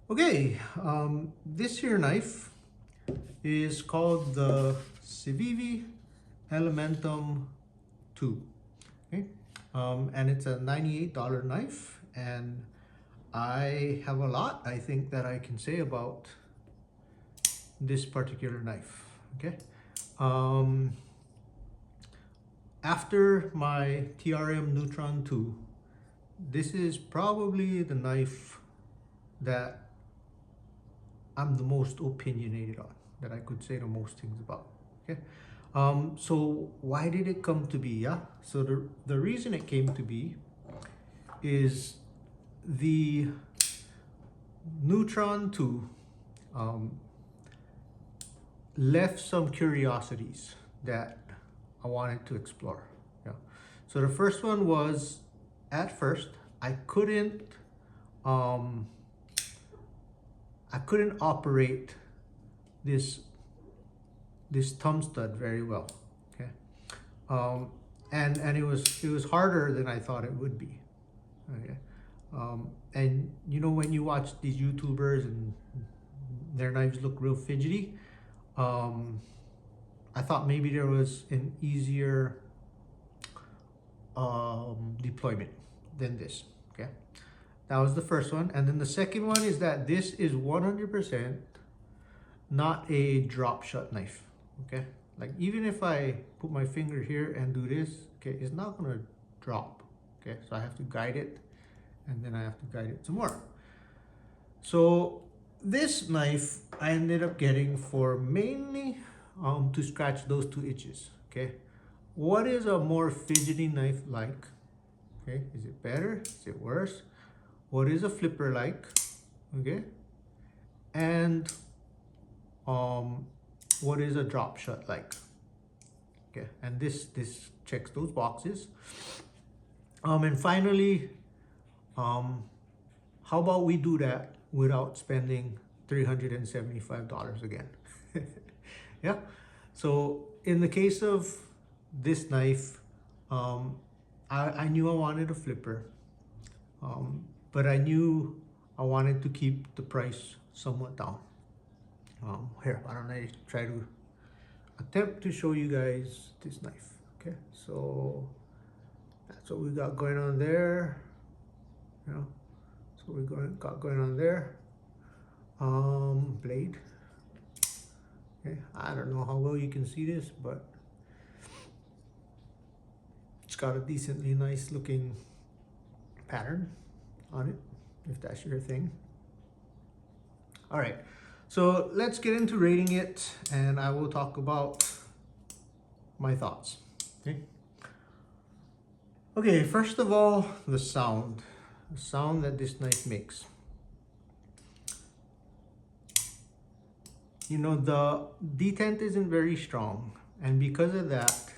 Okay, this here knife is called the Civivi Elementum II. Okay, and it's a $98 knife, and I have a lot I think that I can say about this particular knife. Okay, um, after my TRM Neutron 2, this is probably the knife that I'm the most opinionated on, that I could say the most things about. Okay, so why did it come to be? Yeah, so the reason it came to be is the Neutron 2 left some curiosities that I wanted to explore. Yeah, so the first one was, at first um, I couldn't operate this thumb stud very well. Okay, and it was harder than I thought it would be. Okay, and you know, when you watch these YouTubers and their knives look real fidgety, I thought maybe there was an easier deployment than this. Okay, that was the first one, and then the second one is that this is 100% not a drop shot knife. Okay, like even if I put my finger here and do this, okay, it's not gonna drop. Okay, so I have to guide it, and then I have to guide it some more. So this knife I ended up getting for mainly to scratch those two itches. Okay, what is a more fidgety knife like? Okay, is it better? Is it worse? What is a flipper like? Okay, and what is a drop shot like? Okay, and this checks those boxes. And finally, how about we do that without spending $375 again? Yeah, so in the case of this knife, I knew I wanted a flipper, but I knew I wanted to keep the price somewhat down. Here, why don't I try to attempt to show you guys this knife. Okay, so that's what we got going on there. You know, so we got going on there. Blade. Okay, I don't know how well you can see this, but it's got a decently nice looking pattern on it, if that's your thing. All right, so let's get into rating it, and I will talk about my thoughts. Okay. Okay, first of all, the sound that this knife makes. You know, the detent isn't very strong, and because of that,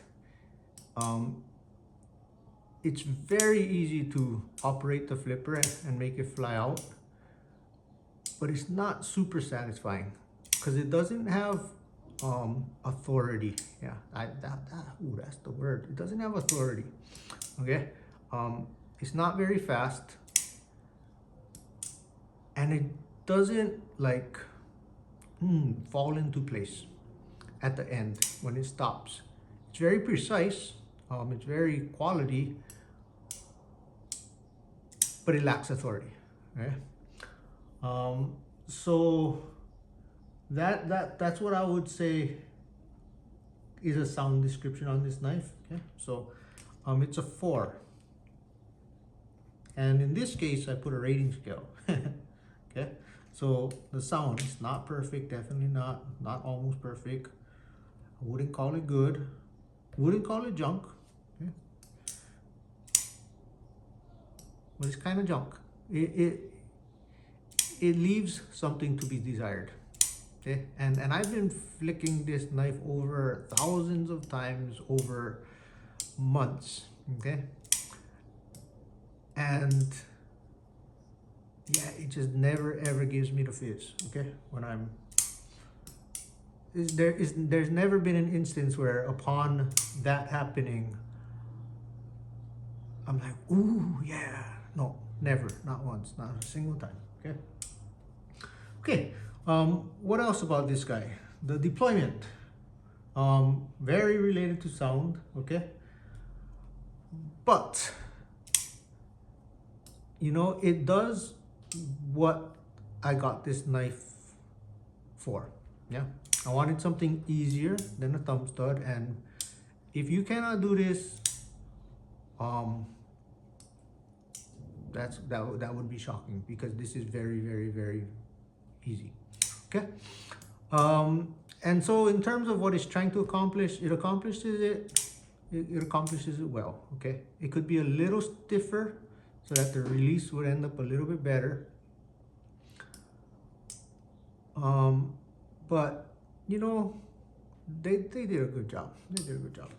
it's very easy to operate the flipper and make it fly out, but it's not super satisfying because it doesn't have authority. Yeah, that's the word. It doesn't have authority. Okay, it's not very fast, and it doesn't like fall into place at the end when it stops. It's very precise. It's very quality, but it lacks authority. Okay, so that's what I would say is a sound description on this knife. Okay, so it's a 4, and in this case I put a rating scale. Okay, so the sound is not perfect, definitely not almost perfect. I wouldn't call it good, wouldn't call it junk. Okay, but it's kind of junk. It leaves something to be desired. Okay, and I've been flicking this knife over thousands of times over months. Okay, and yeah, it just never ever gives me the fizz. Okay, when there's never been an instance where upon that happening I'm like, ooh yeah. No, never, not once, not a single time. Okay, Okay, what else about this guy? The deployment, very related to sound, okay? But, you know, it does what I got this knife for, yeah? I wanted something easier than a thumb stud, and if you cannot do this, that would be shocking, because this is very, very, very easy, okay? And so in terms of what it's trying to accomplish, it accomplishes it well, okay? It could be a little stiffer so that the release would end up a little bit better. But, you know, they did a good job. They did a good job.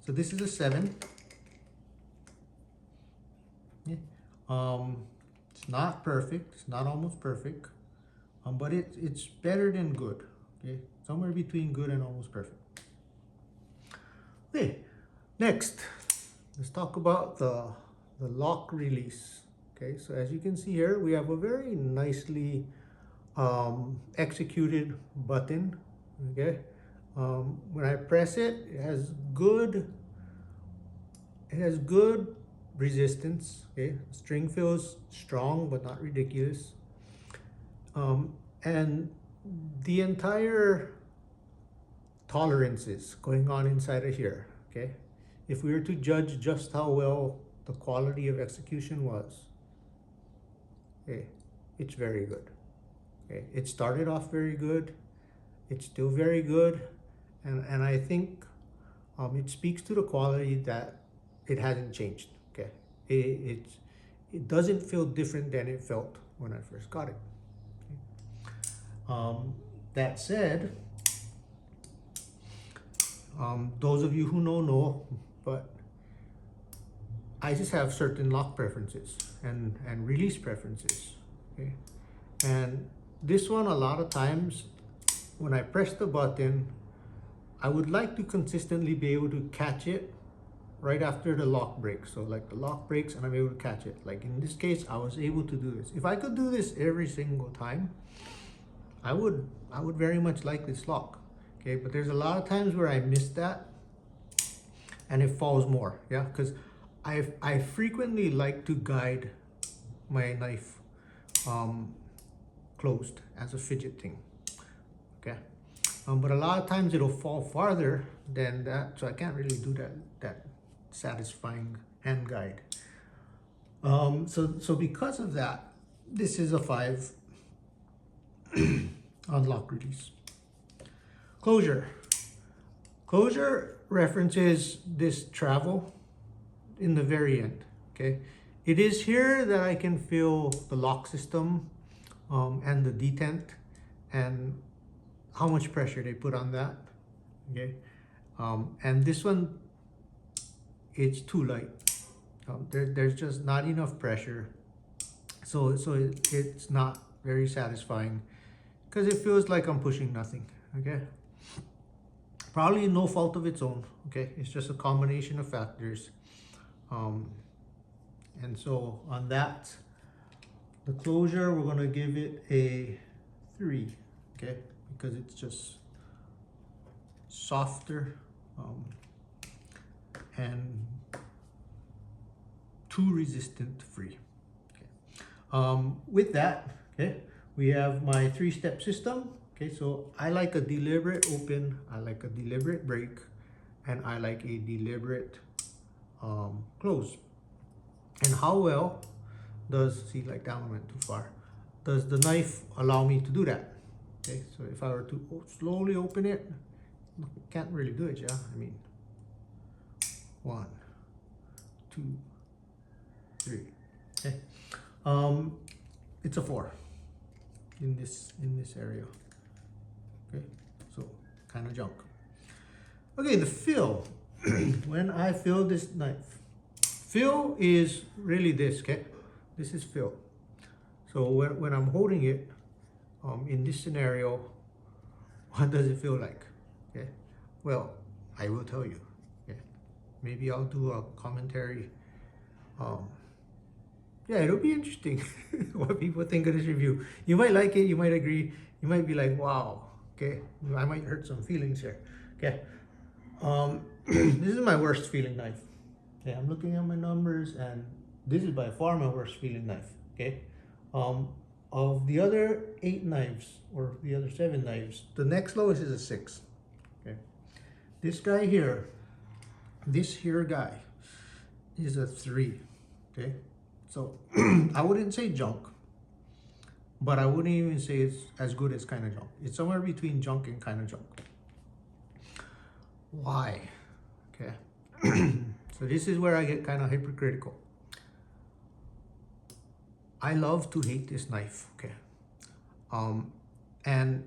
So this is a 7. Yeah. It's not perfect. It's not almost perfect. But it's better than good. Okay, somewhere between good and almost perfect. Okay, next, let's talk about the lock release. Okay, so as you can see here, we have a very nicely executed button. Okay, when I press it, it has good resistance. Okay, string feels strong but not ridiculous. And the entire tolerances going on inside of here, okay? If we were to judge just how well the quality of execution was, okay, it's very good. Okay, it started off very good. It's still very good, and I think it speaks to the quality that it hasn't changed. Okay, it doesn't feel different than it felt when I first got it. That said, those of you who know, but I just have certain lock preferences and release preferences. Okay, and this one, a lot of times when I press the button, I would like to consistently be able to catch it right after the lock breaks. So like the lock breaks and I'm able to catch it. Like in this case, I was able to do this. If I could do this every single time, I would very much like this lock. Okay, but there's a lot of times where I miss that and it falls more, yeah, because I frequently like to guide my knife closed as a fidget thing. Okay, but a lot of times it'll fall farther than that, so I can't really do that satisfying hand guide. So because of that, this is a 5 on lock release. Closure references this travel in the very end. Okay, it is here that I can feel the lock system and the detent and how much pressure they put on that. Okay, and this one, it's too light. There's just not enough pressure, so it's not very satisfying because it feels like I'm pushing nothing. Okay, probably no fault of its own. Okay, it's just a combination of factors. And so on that, the closure, we're gonna give it a 3, okay, because it's just softer and too resistant free. Okay. With that, okay, we have my 3-step system. Okay, so I like a deliberate open, I like a deliberate break, and I like a deliberate close. And how well does, see, like that one went too far, does the knife allow me to do that? Okay, so if I were to slowly open it, can't really do it, yeah? I mean, 1, 2, 3, okay. It's a 4 in this area. Okay, so kind of junk. Okay, the feel. When I feel this knife, feel is really this, okay? This is feel. So when I'm holding it, in this scenario, what does it feel like? Okay, well, I will tell you. Okay, maybe I'll do a commentary yeah, it'll be interesting what people think of this review. You might like it, you might agree, you might be like, wow, okay, I might hurt some feelings here. Okay. This is my worst feeling knife. Okay, I'm looking at my numbers, and this is by far my worst feeling knife. Okay. Um, of the other 8 knives, or the other 7 knives, the next lowest is a 6. Okay. This guy here, this here guy, is a 3. Okay. So I wouldn't say junk, but I wouldn't even say it's as good as kind of junk. It's somewhere between junk and kind of junk. Why? Okay. So this is where I get kind of hypocritical. I love to hate this knife. Okay. And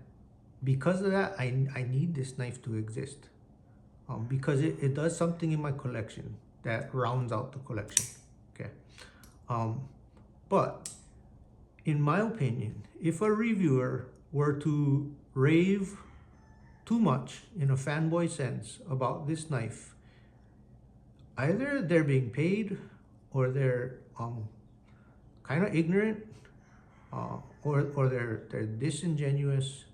because of that, I need this knife to exist. Because it does something in my collection that rounds out the collection. Okay. But in my opinion, if a reviewer were to rave too much in a fanboy sense about this knife, either they're being paid, or they're kind of ignorant, or they're disingenuous.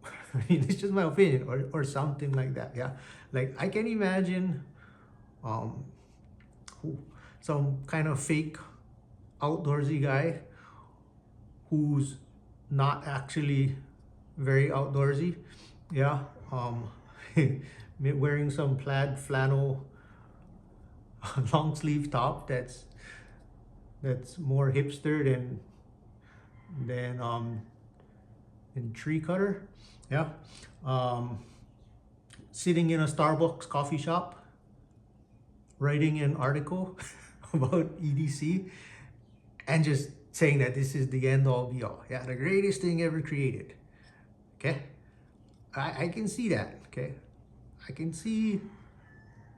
I mean, it's just my opinion, or something like that. Yeah, like I can imagine some kind of fake outdoorsy guy who's not actually very outdoorsy. Yeah. Wearing some plaid flannel long sleeve top that's more hipster than tree cutter. Yeah. Sitting in a Starbucks coffee shop, writing an article about EDC, and just saying that this is the end all be all. Yeah, the greatest thing ever created. Okay. I can see that. Okay. I can see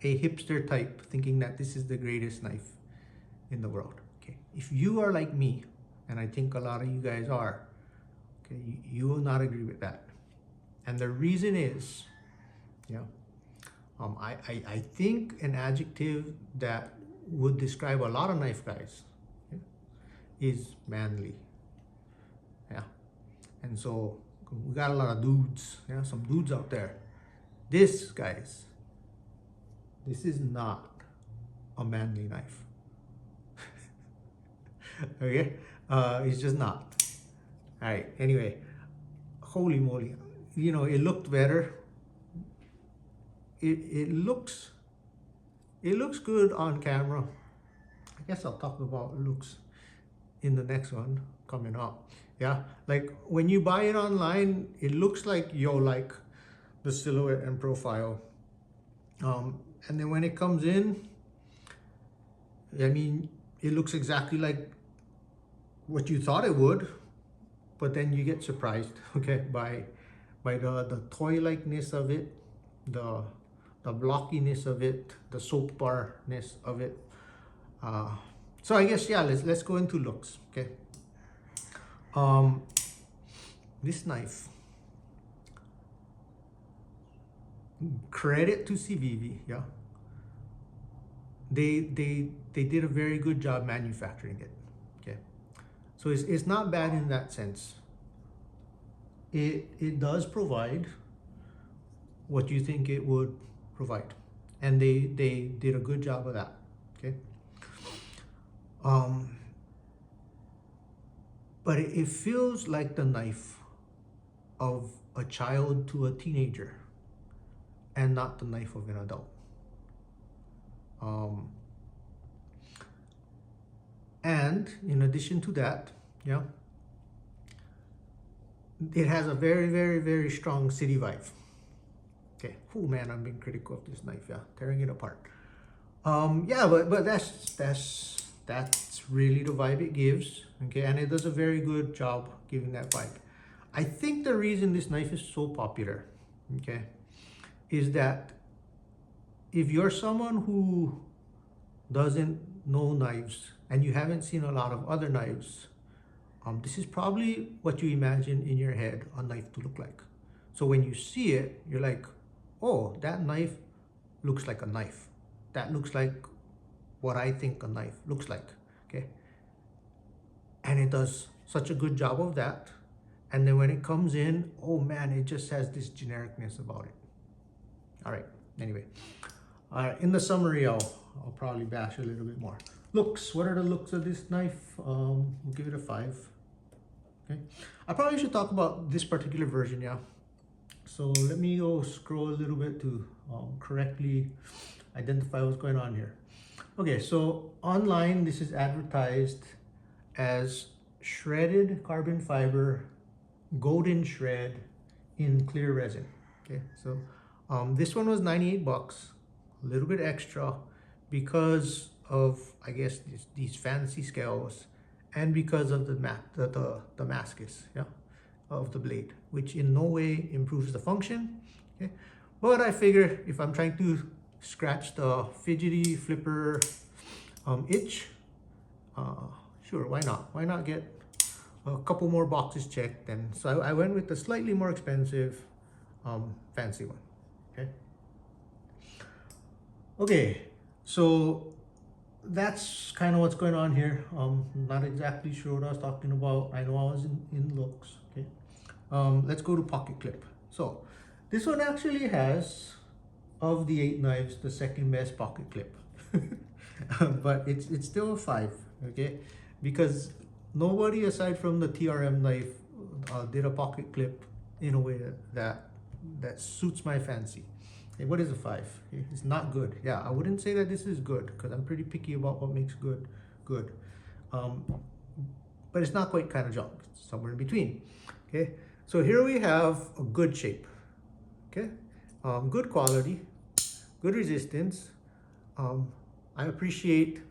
a hipster type thinking that this is the greatest knife in the world. Okay. If you are like me, and I think a lot of you guys are, okay, you will not agree with that. And the reason is, yeah, I think an adjective that would describe a lot of knife guys, yeah, is manly. Yeah. And so we got a lot of dudes, yeah, some dudes out there. This, guys, this is not a manly knife. Okay. It's just not. All right. Anyway, holy moly, it looked better. It looks good on camera. I guess I'll talk about looks in the next one coming up. Yeah, like when you buy it online, it looks like like the silhouette and profile. And then when it comes in, I mean, it looks exactly like what you thought it would, but then you get surprised, okay, by the toy-likeness of it, the blockiness of it, the soap bar-ness of it. So I guess, yeah, let's go into looks. Okay. This knife, credit to Civivi. Yeah, they did a very good job manufacturing it. Okay, so it's not bad in that sense. It does provide what you think it would provide, and they did a good job of that. Okay. But it feels like the knife of a child to a teenager, and not the knife of an adult. And in addition to that, yeah, it has a very, very, very strong city vibe. Okay. Oh man, I'm being critical of this knife. Yeah, tearing it apart. Yeah, but that's really the vibe it gives. Okay, and it does a very good job giving that vibe. I think the reason this knife is so popular, okay, is that if you're someone who doesn't know knives and you haven't seen a lot of other knives, this is probably what you imagine in your head a knife to look like. So when you see it, you're like, oh, that knife looks like a knife. That looks like what I think a knife looks like. Okay. and it does such a good job of that. And then when it comes in, oh man, it just has this genericness about it. All right, anyway, in the summary, I'll probably bash a little bit more. Looks, what are the looks of this knife? We'll give it a 5. Okay, I probably should talk about this particular version, yeah. So let me go scroll a little bit to correctly identify what's going on here. Okay, so online this is advertised as shredded carbon fiber golden shred in clear resin. Okay, so this one was 98 bucks, a little bit extra because of, I guess, these fancy scales, and because of the Damascus, yeah, of the blade, which in no way improves the function. Okay, but I figure if I'm trying to scratch the fidgety flipper itch, sure, why not? Why not get a couple more boxes checked? And so I went with the slightly more expensive fancy one. Okay, so that's kind of what's going on here. Not exactly sure what I was talking about. I know I was in looks. Okay, let's go to pocket clip. So this one actually has, of the 8 knives, the second best pocket clip. But it's still a 5. Okay, because nobody aside from the TRM knife did a pocket clip in a way that suits my fancy. Okay, what is a 5? Okay, it's not good. Yeah, I wouldn't say that this is good because I'm pretty picky about what makes good. But it's not quite kind of junk. It's somewhere in between. Okay, so here we have a good shape. Okay, good quality, good resistance. I appreciate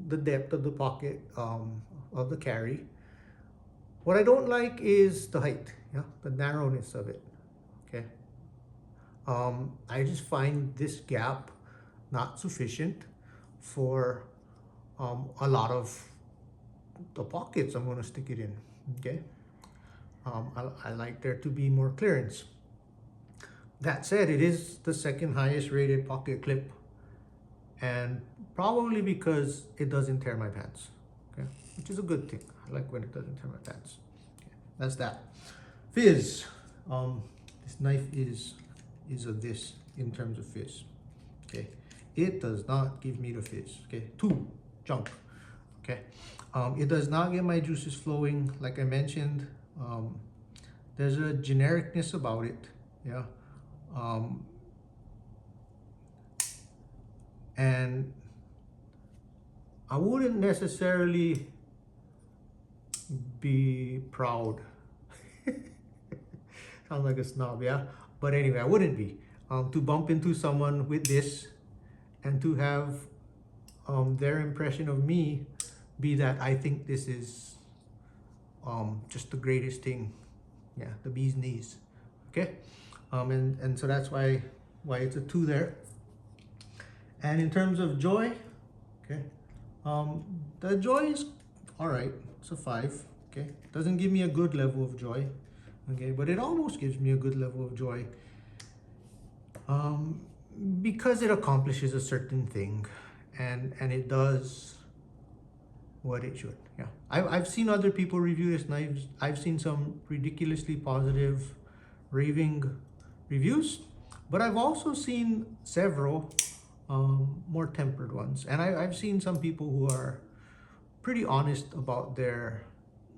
the depth of the pocket of the carry. What I don't like is the height, yeah, the narrowness of it. Okay, I just find this gap not sufficient for a lot of the pockets I'm going to stick it in. Okay, I like there to be more clearance. That said, it is the second highest rated pocket clip, and probably because it doesn't tear my pants. Okay, which is a good thing. I like when it doesn't tear my pants. Okay, that's that. Fizz. This knife is a this in terms of fizz. Okay, it does not give me the fizz. Okay, 2 junk. Okay, it does not get my juices flowing. Like I mentioned, there's a genericness about it. Yeah. And I wouldn't necessarily be proud. Sounds like a snob, yeah? But anyway, I wouldn't be. To bump into someone with this and to have their impression of me be that I think this is just the greatest thing. Yeah, the bee's knees. Okay? And so that's why it's a 2 there. And in terms of joy, okay, the joy is all right. It's a 5. Okay, doesn't give me a good level of joy. Okay, but it almost gives me a good level of joy because it accomplishes a certain thing, and it does what it should. Yeah, I've seen other people review this knife. I've seen some ridiculously positive, raving reviews, but I've also seen several more tempered ones, and I've seen some people who are pretty honest about their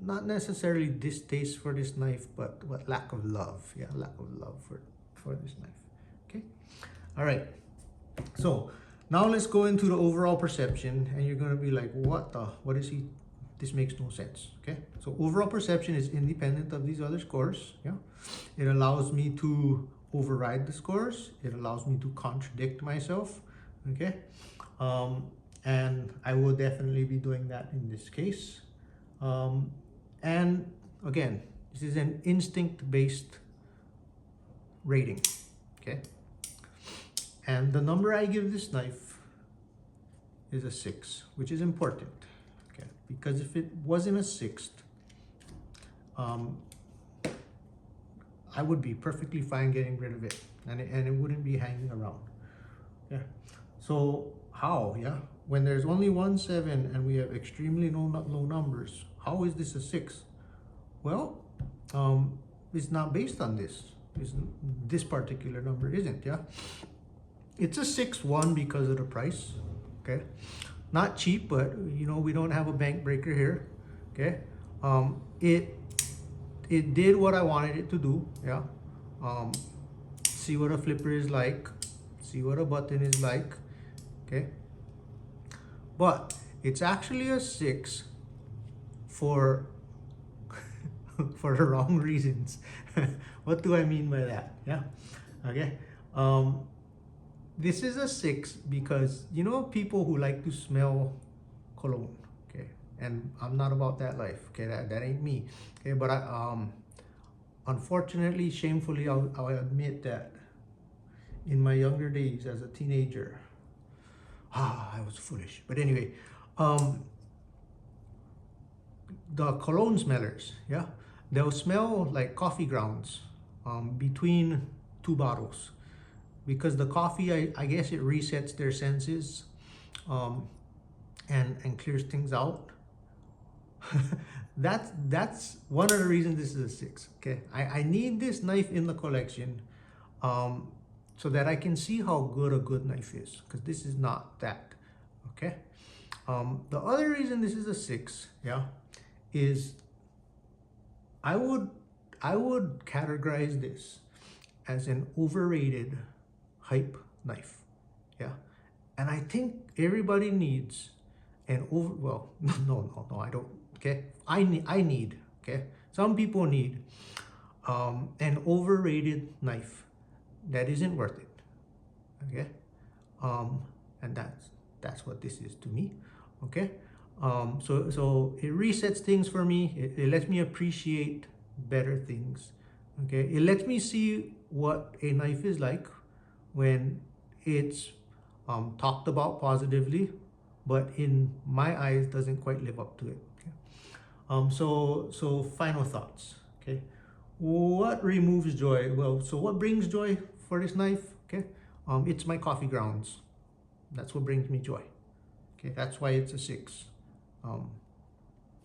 not necessarily distaste for this knife, but lack of love. Yeah, lack of love for this knife. Okay, all right. So now let's go into the overall perception, and you're gonna be like, what is he? This makes no sense. Okay, so overall perception is independent of these other scores. Yeah, it allows me to override the scores. It allows me to contradict myself. Okay, and I will definitely be doing that in this case. And again, this is an instinct-based rating. Okay, and the number I give this knife is a 6, which is important. Okay, because if it wasn't a 6, I would be perfectly fine getting rid of it, and it wouldn't be hanging around. Yeah. So how? Yeah. When there's only 1 7 and we have extremely low numbers, how is this a 6? Well, it's not based on this. This particular number isn't, yeah? It's a 6-1 because of the price, okay? Not cheap, but you know, we don't have a bank breaker here, okay? It did what I wanted it to do, yeah? See what a flipper is like, see what a button is like, okay? But it's actually a 6 for for the wrong reasons. What do I mean by that? Yeah, okay. This is a 6 because you know people who like to smell cologne, okay? And I'm not about that life, okay? That ain't me, okay? But unfortunately, shamefully, I'll admit that in my younger days as a teenager, I was foolish. But anyway, the cologne smellers, yeah, they'll smell like coffee grounds between two bottles, because the coffee, I guess it resets their senses and clears things out. That's one of the reasons this is a 6. Okay, I need this knife in the collection so that I can see how good a good knife is, because this is not that. Okay, the other reason this is a 6, yeah, is I would categorize this as an overrated hype knife, yeah. And I think everybody needs an no, I don't, okay. I need, okay. Some people need an overrated knife that isn't worth it, okay. And that's what this is to me, okay. So it resets things for me. It lets me appreciate better things, okay. It lets me see what a knife is like when it's talked about positively, but in my eyes doesn't quite live up to it, okay? So final thoughts, okay. What removes joy? Well, so what brings joy for this knife, okay? It's my coffee grounds. That's what brings me joy, okay. That's why it's a 6.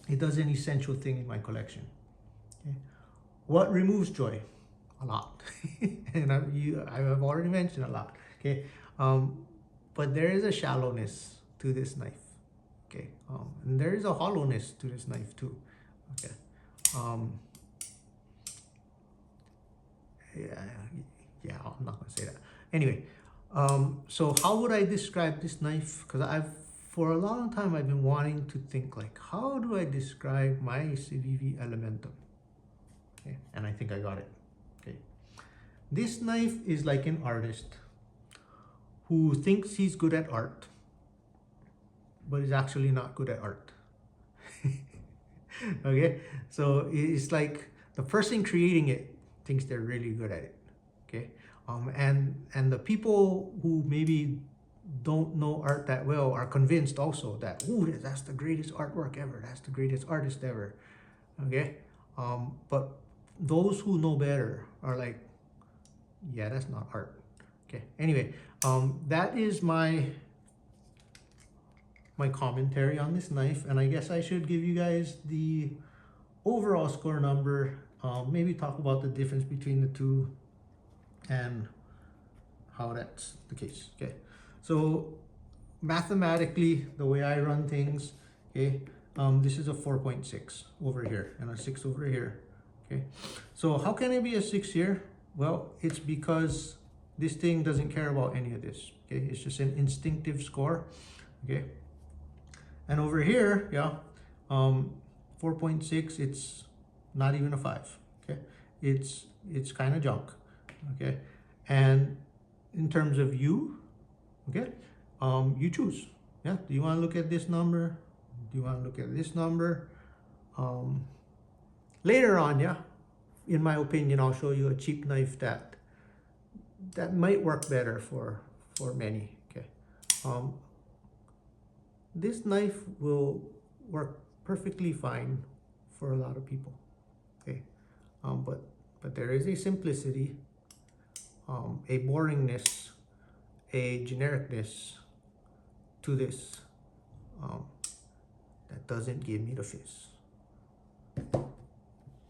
It does an essential thing in my collection, okay. What removes joy? A lot. And I've already mentioned a lot, okay. But there is a shallowness to this knife, okay. And there is a hollowness to this knife too, okay. Yeah, I'm not gonna say that. Anyway, so how would I describe this knife? Because for a long time I've been wanting to think, like, how do I describe my Civivi Elementum? Okay, and I think I got it. Okay, this knife is like an artist who thinks he's good at art, but is actually not good at art. Okay, so it's like the person creating it thinks they're really good at it. Okay, and the people who maybe don't know art that well are convinced also that, ooh, that's the greatest artwork ever, that's the greatest artist ever, okay. But those who know better are like, yeah, that's not art, okay. Anyway, that is my commentary on this knife, and I guess I should give you guys the overall score number, maybe talk about the difference between the two and how that's the case, okay. So mathematically, the way I run things, okay, this is a 4.6 over here and a 6 over here, okay. So how can it be a 6 here? Well, it's because this thing doesn't care about any of this, okay. It's just an instinctive score, okay. And over here, yeah, 4.6, it's not even a 5, okay. It's kind of junk, okay. And in terms of you, okay, you choose, yeah. Do you want to look at this number? Do you want to look at this number? Later on, yeah, in my opinion, I'll show you a cheap knife that might work better for many, okay. This knife will work perfectly fine for a lot of people, okay. But there is a simplicity, a boringness, a genericness to this that doesn't give me the fizz, go.